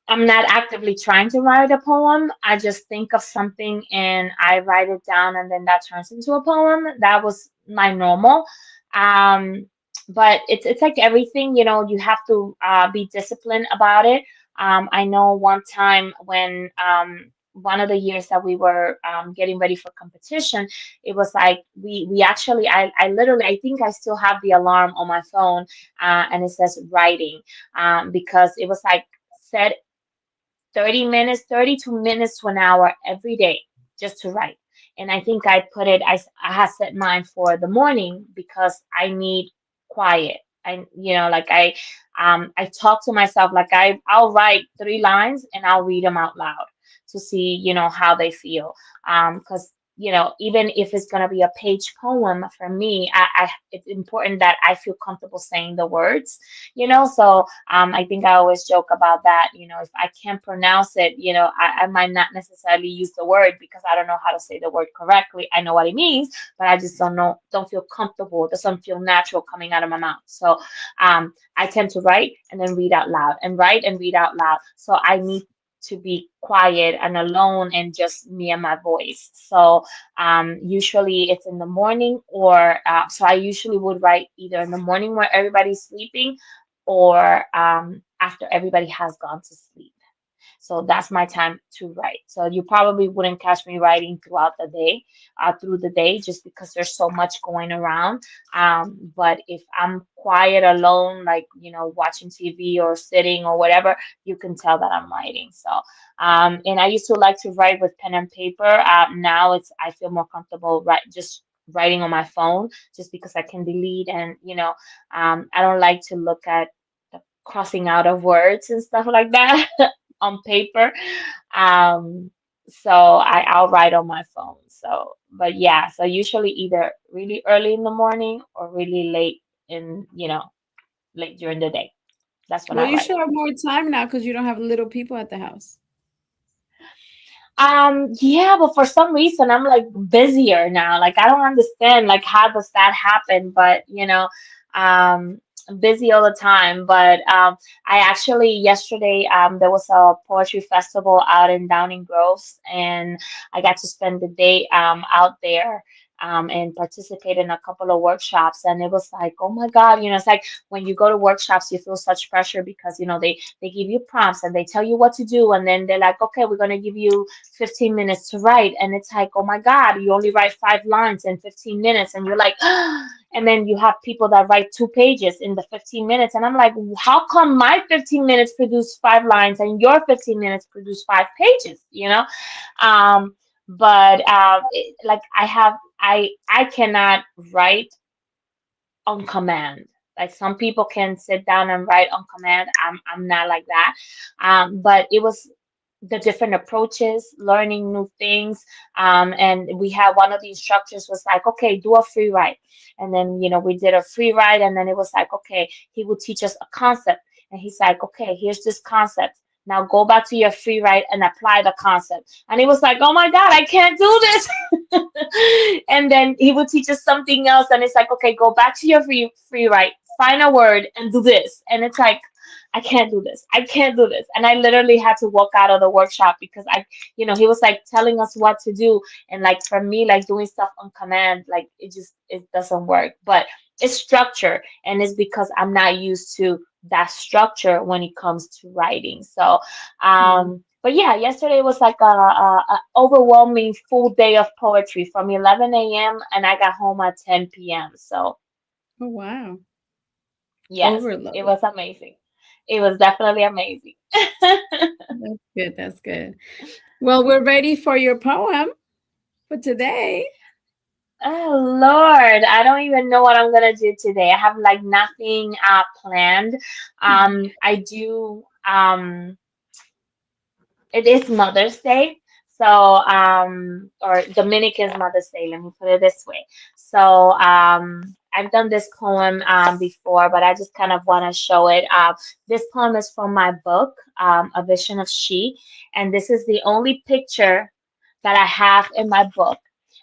I'm not actively trying to write a poem. I just think of something and I write it down and then that turns into a poem. That was my normal. Um, but it's like everything, you have to be disciplined about it. I know one time when one of the years that we were getting ready for competition, it was like we actually I literally I think I still have the alarm on my phone, and it says writing, because it was like set 30 minutes, 32 minutes to an hour every day just to write. And I think I had set mine for the morning because I need quiet. Like I talk to myself, like I'll write 3 lines and I'll read them out loud to see, how they feel. Because even if it's going to be a page poem for me, it's important that I feel comfortable saying the words, so I think I always joke about that. If I can't pronounce it, I might not necessarily use the word because I don't know how to say the word correctly. I know what it means, but I just don't feel comfortable. It doesn't feel natural coming out of my mouth. So I tend to write and then read out loud and write and read out loud. So I need to be quiet and alone and just me and my voice. So usually it's in the morning, or so I usually would write either in the morning where everybody's sleeping, or after everybody has gone to sleep. So that's my time to write. So you probably wouldn't catch me writing through the day, just because there's so much going around. But if I'm quiet alone, like, watching TV or sitting or whatever, you can tell that I'm writing. So, and I used to like to write with pen and paper. Now I feel more comfortable just writing on my phone, just because I can delete, and, I don't like to look at the crossing out of words and stuff like that on paper. So I'll write on my phone. So, but yeah, so usually either really early in the morning or really late late during the day. That's when Well, I you write. should have more time now because you don't have little people at the house. Yeah, but for some reason I'm like busier now. Like, I don't understand, like, how does that happen? But I'm busy all the time. But I actually yesterday there was a poetry festival out in Downing Groves, and I got to spend the day out there. And participate in a couple of workshops, and it was like, oh my God, it's like when you go to workshops, you feel such pressure because they give you prompts and they tell you what to do, and then they're like, okay, we're gonna give you 15 minutes to write. And it's like, oh my God, you only write 5 lines in 15 minutes. And you're like, and then you have people that write 2 pages in the 15 minutes. And I'm like, how come my 15 minutes produce 5 lines and your 15 minutes produce 5 pages, but like, I cannot write on command. Like, some people can sit down and write on command. I'm not like that. But it was the different approaches, learning new things. And we had one of the instructors was like, okay, do a free write. And then, we did a free write, and then it was like, okay, he would teach us a concept. And he's like, okay, here's this concept. Now go back to your free write and apply the concept. And it was like, oh my God, I can't do this. And then he would teach us something else, and it's like, okay, go back to your free write, find a word, and do this. And it's like, I can't do this. I can't do this. And I literally had to walk out of the workshop because he was like telling us what to do. And like, for me, like, doing stuff on command, like, it doesn't work. But it's structure, and it's because I'm not used to that structure when it comes to writing. So, Mm. but yeah, yesterday was like a overwhelming full day of poetry from 11 a.m. and I got home at 10 p.m. So Oh, wow. yes, it Overload. was amazing. It was definitely amazing. That's good. That's good. Well, we're ready for your poem for today. Oh Lord, I don't even know what I'm gonna do today. I have like nothing planned. I do It is Mother's Day. So, or Dominican's Mother's Day, let me put it this way. So, I've done this poem before, but I just kind of want to show it. This poem is from my book, A Vision of She, and this is the only picture that I have in my book.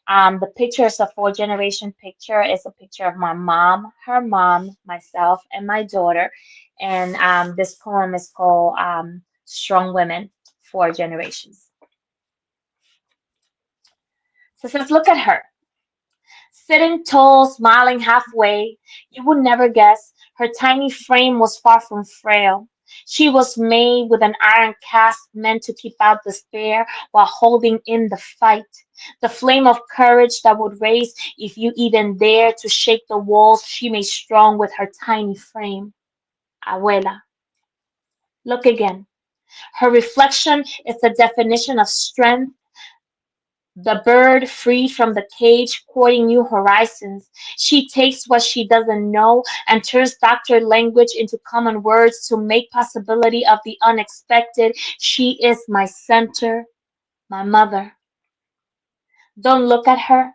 The picture is a four-generation picture. It's a picture of my mom, her mom, myself, and my daughter. And this poem is called Strong Women, Four Generations. So it says, look at her, sitting tall, smiling halfway. You would never guess her tiny frame was far from frail. She was made with an iron cast meant to keep out despair while holding in the fight. The flame of courage that would raise if you even dare to shake the walls she made strong with her tiny frame. Abuela, look again. Her reflection is the definition of strength. The bird freed from the cage, courting new horizons. She takes what she doesn't know and turns doctored language into common words to make possibility of the unexpected. She is my center, my mother. Don't look at her,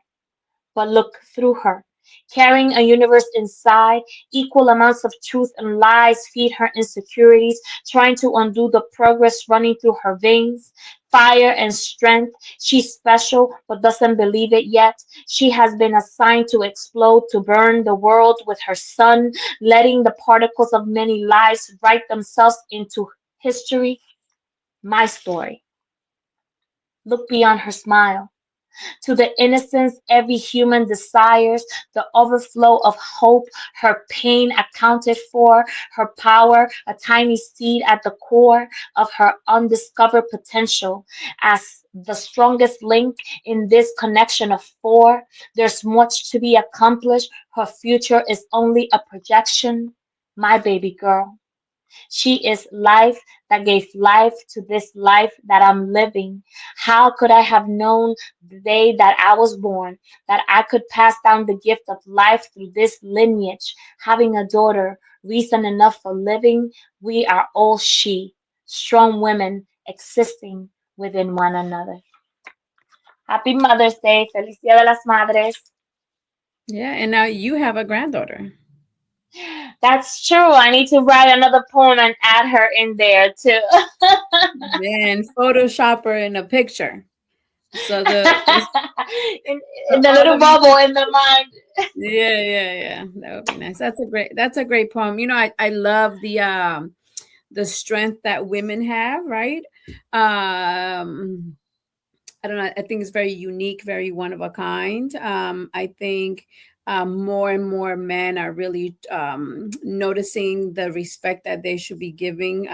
but look through her. Carrying a universe inside, equal amounts of truth and lies feed her insecurities, trying to undo the progress running through her veins. Fire and strength. She's special, but doesn't believe it yet. She has been assigned to explode, to burn the world with her sun, letting the particles of many lives write themselves into history. My story. Look beyond her smile to the innocence every human desires, the overflow of hope, her pain accounted for, her power, a tiny seed at the core of her undiscovered potential. As the strongest link in this connection of four, there's much to be accomplished. Her future is only a projection. My baby girl. She is life that gave life to this life that I'm living. How could I have known the day that I was born, that I could pass down the gift of life through this lineage? Having a daughter, reason enough for living. We are all she, strong women existing within one another. Happy Mother's Day. Feliz Dia de las Madres. Yeah, and now you have a granddaughter. That's true. I need to write another poem and add her in there too. Then Photoshop her in a picture. So the in, so in the all little of you, bubble in the mind. yeah, yeah, yeah. That would be nice. That's a great poem. I love the strength that women have, right? I don't know. I think it's very unique, very one of a kind. I think more and more men are really noticing the respect that they should be giving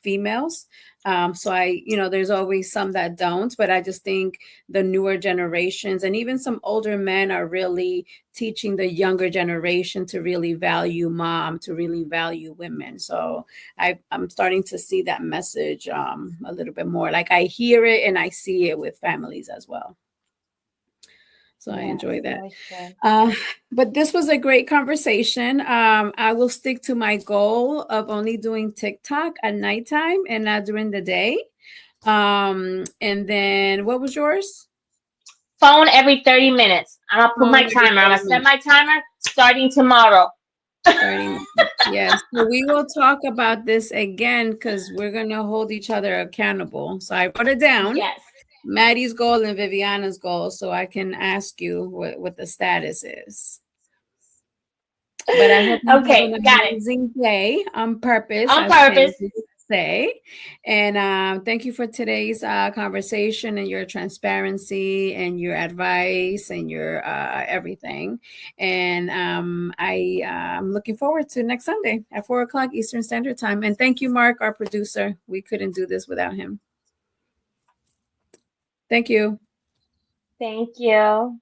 females. There's always some that don't, but I just think the newer generations and even some older men are really teaching the younger generation to really value mom, to really value women. So I'm starting to see that message a little bit more. Like I hear it and I see it with families as well. So I Yes, enjoy that. for sure. Uh, but this was a great conversation. I will stick to my goal of only doing TikTok at nighttime and not during the day. And then what was yours? Phone every 30 minutes. I'm gonna put my Phone every timer. I'm 30 gonna set minutes. my timer starting tomorrow. 30 minutes. Yes. So we will talk about this again because we're going to hold each other accountable. So I wrote it down, Yes. Maddie's goal and Viviana's goal, so I can ask you what the status is. But I hope you have Okay, an got it. amazing day on purpose, On as Taylor purpose. used to say. And thank you for today's conversation and your transparency and your advice and your everything. And I am looking forward to next Sunday at 4 o'clock Eastern Standard Time. And thank you, Mark, our producer. We couldn't do this without him. Thank you. Thank you.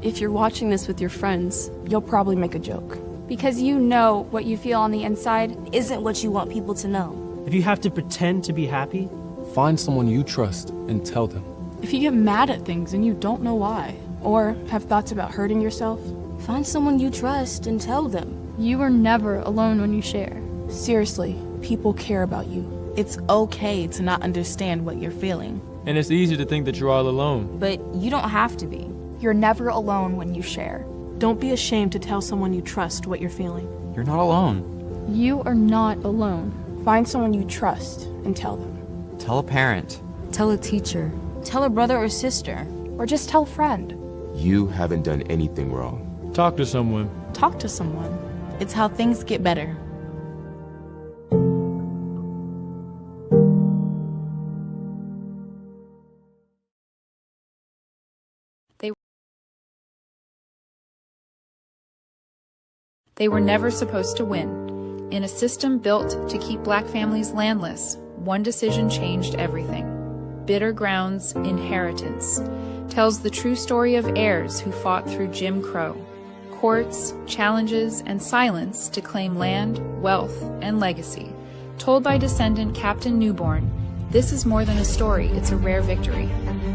If you're watching this with your friends, you'll probably make a joke. Because you know what you feel on the inside isn't what you want people to know. If you have to pretend to be happy, find someone you trust and tell them. If you get mad at things and you don't know why, or have thoughts about hurting yourself, find someone you trust and tell them. You are never alone when you share. Seriously, people care about you. It's okay to not understand what you're feeling. And it's easy to think that you're all alone. But you don't have to be. You're never alone when you share. Don't be ashamed to tell someone you trust what you're feeling. You're not alone. You are not alone. Find someone you trust and tell them. Tell a parent. Tell a teacher. Tell a brother or sister. Or just tell a friend. You haven't done anything wrong. Talk to someone. Talk to someone. It's how things get better. They were never supposed to win. In a system built to keep black families landless, one decision changed everything. Bitter Ground's Inheritance tells the true story of heirs who fought through Jim Crow, courts, challenges, and silence to claim land, wealth, and legacy. Told by descendant Captain Newborn, this is more than a story, it's a rare victory.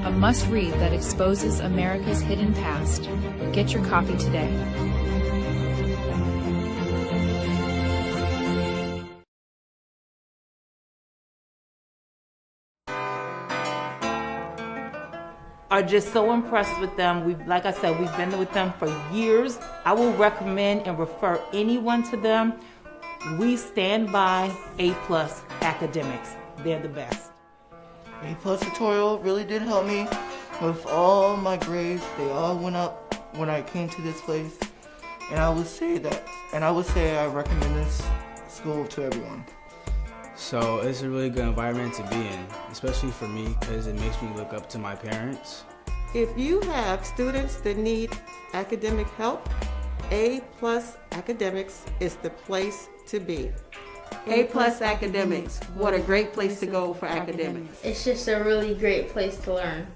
A must-read that exposes America's hidden past. Get your copy today. are just so impressed with them. Like I said, we've been with them for years. I will recommend and refer anyone to them. We stand by A+ academics. They're the best. A+ tutorial really did help me with all my grades. They all went up when I came to this place. And I would say I recommend this school to everyone. So it's a really good environment to be in, especially for me because it makes me look up to my parents. If you have students that need academic help, A+ Academics is the place to be. A+ Academics, what a great place to go for academics. It's just a really great place to learn.